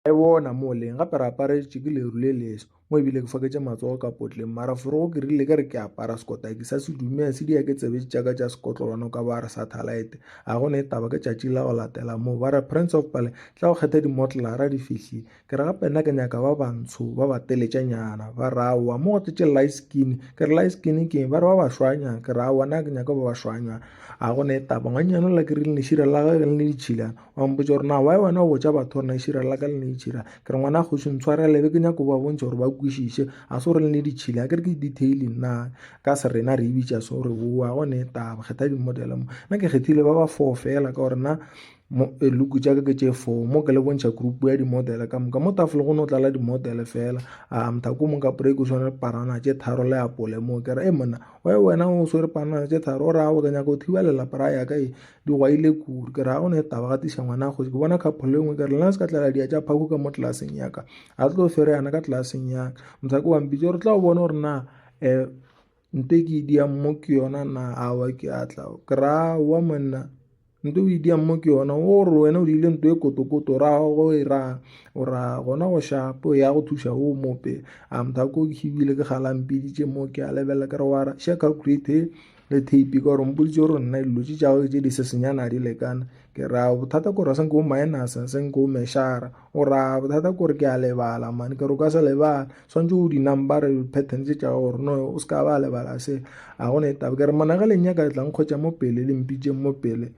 e bona mo leng gape re aparetse ke leru le leso mo ebile ke faketse matsogo ka potleng mara forogo ke rile ka re ke apara sekotaki sa sedume se di ya ke tsebe jaaka tša sekotlolwana ka ba re satellite a gone e taba ke tšatši la go latela moo ba re Prince of Pale tla go kgetha dimotlara di fihlile ke re gape nna ke nyaka ba bantsho ba ba teletšanyana ba re aowa mo go tletše light skin ke re light skin ke ba re ba bašwanya ke re aowa nna ke nyaka ba bašwanya a gone e taba ngwanyana la ke rile lešira la ge le ne ditšhilana wa mpotsa gore na wa wena o botša batho gore na lešira la ka le ne ditšhila ke re ngwana go se ntshwarele be ke nyako ba bontšha gore ba kwešiše a se gore le ne ditšhila ke re ke detail nna ka se rena re ebitša se gore oa gone taba kgetha dimodele mo nna ke kgethile ba ba 4 fela ka gore na luku jaaka ke tše 4 mo ke le bontšha group ya dimodele ka moka mo tafole go ne o tlala dimodele fela a mthako mo ka break o swane panana tše 3 le apole mo ke re monna wena o swere panana tše 3 o re a ke nyaka go thiba lelapa ra yaka di gwaile kuru ke ra gone taba gatiša ngwana go ke bona couple engwe ke re lena se ka tlela dia tša phako ka mo tlelaseng yaka a tlo fere yana ka tlelaseng yaka mthako wa mpitse gore tla o bona gore na nte ke dia mo ke yona na awa ke atla ke ra wa monna nte o idia mo ke yona o re wena o diile nto e kotokoto ra go e ra o ra gona go shapo ya go thuša o mope a mthako ke hibile ke galampiditše mo ke a lebelela ke re wa ra share calculate le tape ka gore mpoditše gore nna dilotše tšago tše di sesenyana di lekana ke ra bothata kore senke o minus senke o mešara o ra bothata kore ke a lebala mane ke re o ka se lebala swantse o di-number pattern tše tšago gore no o se ka ba lebala se a gone e taba ke re mona ge lenyaka le tlang kgwetša mo pele le mpitšeng mo pele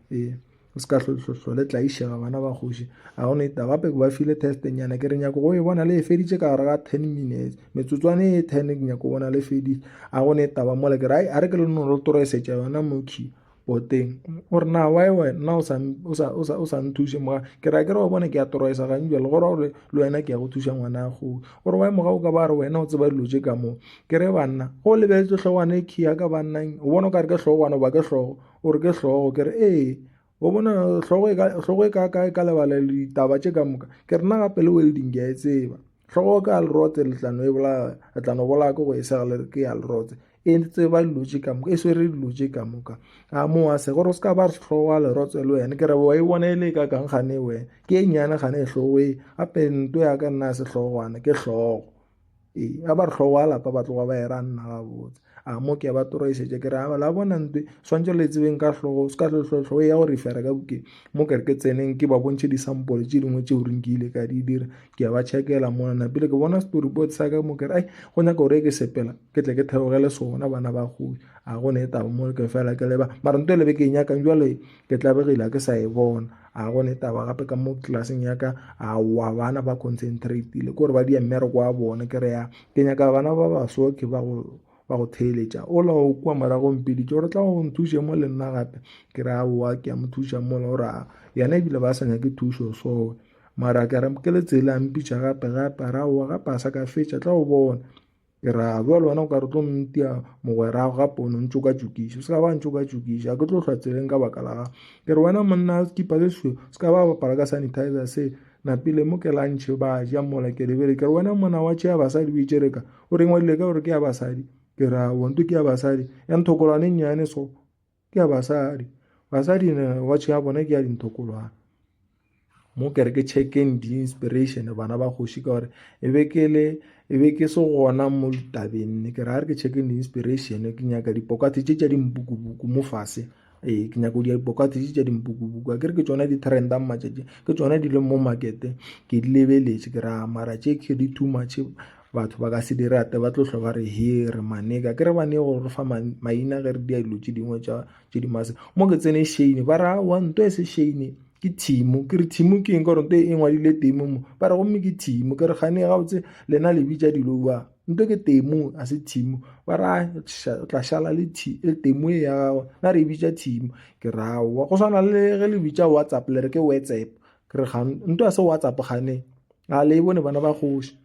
o se ka hlolohlolo le tla išega bana ba kgoši a gone e taba gape ke ba file testenyana ke re nyako go e bona le e feditše ka gare ga 10 minutes metsotswane e 10 ke nyako bona le feditše a gone e taba mole ke re a re ke le no le toroesetša yona moki boteng o re na wa nna o sa nthuše moga ke ra ke re wa bona ke a toroesa gane bjale gore gore le wena ke ya go thuša ngwana go gore wa moga o ka ba re wena o tseba dilo tše ka moo ke re banna go lebeletse hlogwana e khia ka bannang o bona o ka re ke hlogwana ba ke hlogo o re ke hlogo ke re o bona hlogo e ka lebala le ditaba tše ka moka ke rena gape le welding ke a e tseba hlogo ka lerotse letlano bola ke go e segale ke ya lerotse e tseba dilo tše ka moka e swere dilo tše ka moka a mo a se gore o se ka ba re hlogo a lerotse le wena ke re wa e bona e le ka kang gane wena ke e nyane gane e hlogo e gape nto ya ka nna se hlogwana ke hlogo a ba re hlogo a lapa ba tloga ba e ra nna gabotse a mo ke ba toroisetše ke re la bona nte swantse le tsebeng ka hlogo se ka hlogo ya go refera ka bukeng mo ke re ke tseneng ke ba bontšhe disampole tše dingwe tšeo reng ke ile ka di dira ke a ba checkela monana pele ke bona storyboard sa ka mo ke re go nyaka gore ke sepela ke tle ke theogele sona bana ba godi a gone e taba mo ke fela ke leba mara nto lebe ke e nyakang jwale ke tlabegile ke sa e bona a gone taba gape ka mo tlelaseng yaka a wa bana ba concentrate-ile ke gore ba dia mmereko wa bona ke re ya ke nyaka bana ba baso ke ba go theeletša o la o kua morago mpeditše gore tla go nthuše mo le nna gape ke re aowa ke a mo thuša mola gore yena ebile ba sa nyake thušo so mara ke re ke le tsela mpitša gape ra owa gape a sa ka fetša tla o bona ke ra bjale wena o ka re tlo ntia mogwerago gape o ne ntšokatšokiša se ka ba ntšokatšokiša a ke tlo hlwa tseleng ka baka la gago ke re wena monna skipa se seo se ka ba bapala ka sanitizer se napile mo ke lantšhe ba ja mola ke lebele ke re wena mona wa tšea basadi o itšereka o reng wa dile ka gore ke ya basadi ke ra wonto ke ya basadi ya nthokolwane nnyane so ke ya basadi wa tšea bona ke ya dinthokolwane mo ke re ke check-eng di-inspiration bana ba kgoši ka gore e be ke se gona mo ditabeng ke re a re ke check-eng di-inspiration ke nyaka dipokate tše tša dimpukupuku mo fase ke nyako dipokate tše tša dimpukupuku a ke re ke tšona di-trenda matšatši ke tšona di le mo markete ke di lebeletše ke ra mara tše ke di too much batho ba ka se di rate ba tlo hlwa ba re he re maneka ke re bane go re fa maina ge re di a dilo tše dingwe tše di mase mo ke tsene Shane ba ra wa nto e se Shane ke Timo ke re Timo ke eng ka gore nto e ngwadile Timo mo ba re gomme ke Timo ke re gane ga botse lena le bitša dilo ba nto ke Timo a se Timo ba ra tla šala le Timo e ya gago na re bitša Timo ke ra wa go swana le ge le bitša WhatsApp le re ke WhatsApp ke re nto a se WhatsApp gane a le bone bana ba kgoši